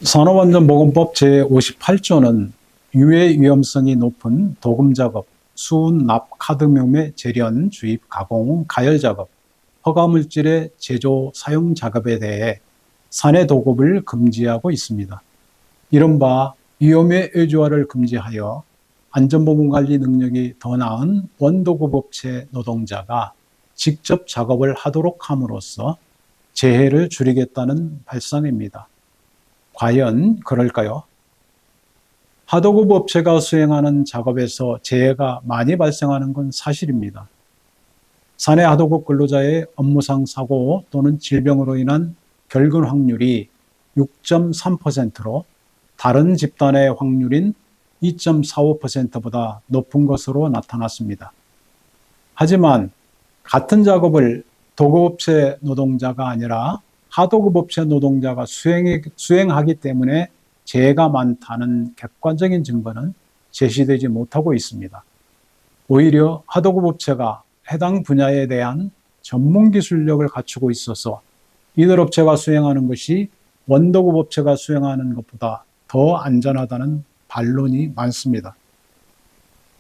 산업안전보건법 제58조는 유해 위험성이 높은 도금작업, 수은, 납, 카드뮴의 재련, 주입, 가공, 가열작업, 허가물질의 제조, 사용 작업에 대해 산해 도급을 금지하고 있습니다. 이른바 위험의 의조화를 금지하여 안전보건관리 능력이 더 나은 원도급업체 노동자가 직접 작업을 하도록 함으로써 재해를 줄이겠다는 발상입니다. 과연 그럴까요? 하도급 업체가 수행하는 작업에서 재해가 많이 발생하는 건 사실입니다. 산해 하도급 근로자의 업무상 사고 또는 질병으로 인한 결근 확률이 6.3%로 다른 집단의 확률인 2.45%보다 높은 것으로 나타났습니다. 하지만 같은 작업을 도급업체 노동자가 아니라 하도급업체 노동자가 수행하기 때문에 재해가 많다는 객관적인 증거는 제시되지 못하고 있습니다. 오히려 하도급업체가 해당 분야에 대한 전문 기술력을 갖추고 있어서 이들 업체가 수행하는 것이 원도급업체가 수행하는 것보다 더 안전하다는 반론이 많습니다.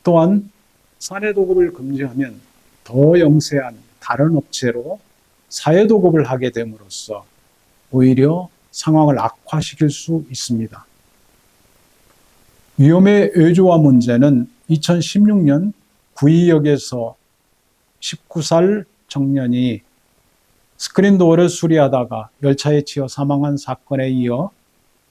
또한 산해도급을 금지하면 더 영세한 다른 업체로 사회도급을 하게 됨으로써 오히려 상황을 악화시킬 수 있습니다. 위험의 의조화 문제는 2016년 구의역에서 19살 청년이 스크린도어를 수리하다가 열차에 치여 사망한 사건에 이어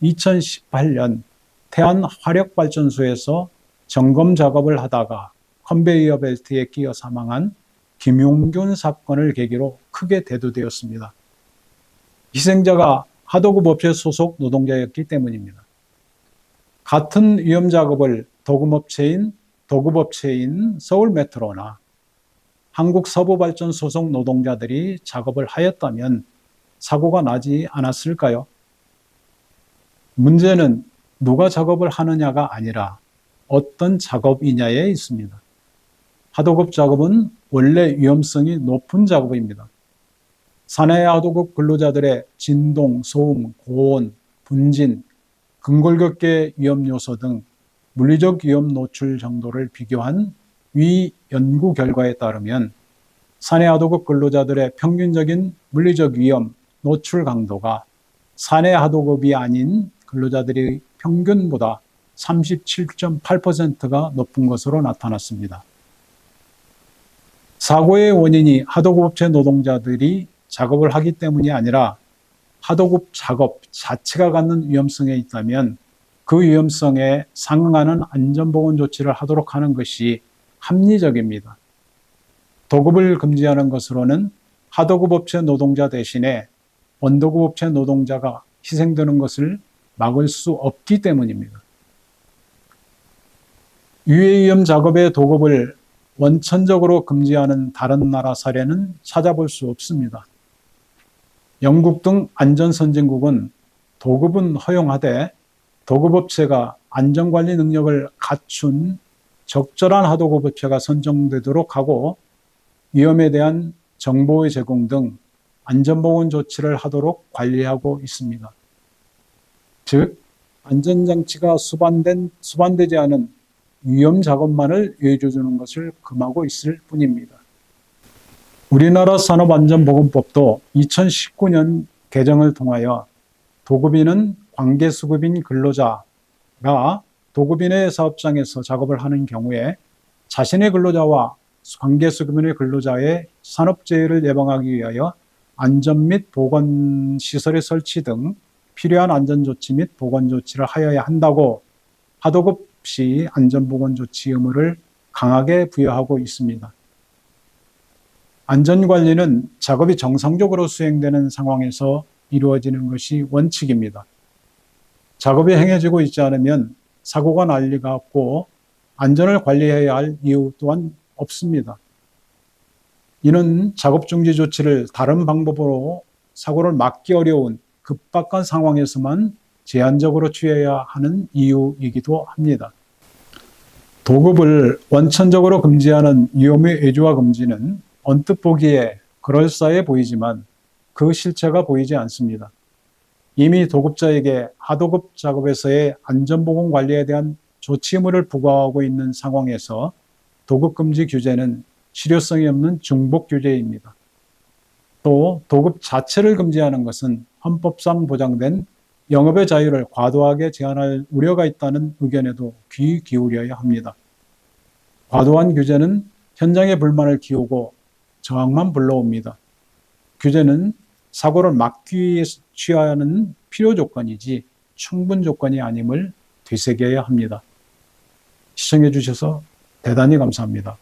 2018년 태안화력발전소에서 점검 작업을 하다가 컨베이어 벨트에 끼어 사망한 김용균 사건을 계기로 크게 대두되었습니다. 희생자가 하도급 업체 소속 노동자였기 때문입니다. 같은 위험 작업을 도급업체인 서울메트로나 한국서부발전 소속 노동자들이 작업을 하였다면 사고가 나지 않았을까요? 문제는 누가 작업을 하느냐가 아니라 어떤 작업이냐에 있습니다. 하도급 작업은 원래 위험성이 높은 작업입니다. 산해 하도급 근로자들의 진동, 소음, 고온, 분진, 근골격계 위험 요소 등 물리적 위험 노출 정도를 비교한 위 연구 결과에 따르면 산해 하도급 근로자들의 평균적인 물리적 위험 노출 강도가 산해 하도급이 아닌 근로자들의 평균보다 37.8%가 높은 것으로 나타났습니다. 사고의 원인이 하도급업체 노동자들이 작업을 하기 때문이 아니라 하도급 작업 자체가 갖는 위험성에 있다면 그 위험성에 상응하는 안전보건 조치를 하도록 하는 것이 합리적입니다. 도급을 금지하는 것으로는 하도급업체 노동자 대신에 원도급업체 노동자가 희생되는 것을 막을 수 없기 때문입니다. 유해위험 작업의 도급을 원천적으로 금지하는 다른 나라 사례는 찾아볼 수 없습니다. 영국 등 안전선진국은 도급은 허용하되 도급업체가 안전관리 능력을 갖춘 적절한 하도급업체가 선정되도록 하고 위험에 대한 정보의 제공 등 안전보건 조치를 하도록 관리하고 있습니다. 즉, 안전장치가 수반되지 않은 위험 작업만을 유예해주는 것을 금하고 있을 뿐입니다. 우리나라 산업안전보건법도 2019년 개정을 통하여 도급인은 관계수급인 근로자가 도급인의 사업장에서 작업을 하는 경우에 자신의 근로자와 관계수급인의 근로자의 산업재해를 예방하기 위하여 안전 및 보건시설의 설치 등 필요한 안전조치 및 보건조치를 하여야 한다고 하도급 시 안전보건조치 의무를 강하게 부여하고 있습니다. 안전관리는 작업이 정상적으로 수행되는 상황에서 이루어지는 것이 원칙입니다. 작업이 행해지고 있지 않으면 사고가 날 리가 없고 안전을 관리해야 할 이유 또한 없습니다. 이는 작업 중지 조치를 다른 방법으로 사고를 막기 어려운 급박한 상황에서만 제한적으로 취해야 하는 이유이기도 합니다. 도급을 원천적으로 금지하는 위험의 의조화 금지는 언뜻 보기에 그럴싸해 보이지만 그 실체가 보이지 않습니다. 이미 도급자에게 하도급 작업에서의 안전보건 관리에 대한 조치 의무를 부과하고 있는 상황에서 도급금지 규제는 실효성이 없는 중복 규제입니다. 또 도급 자체를 금지하는 것은 헌법상 보장된 영업의 자유를 과도하게 제한할 우려가 있다는 의견에도 귀 기울여야 합니다. 과도한 규제는 현장의 불만을 키우고 저항만 불러옵니다. 규제는 사고를 막기 위해 취하는 필요 조건이지 충분 조건이 아님을 되새겨야 합니다. 시청해 주셔서 대단히 감사합니다.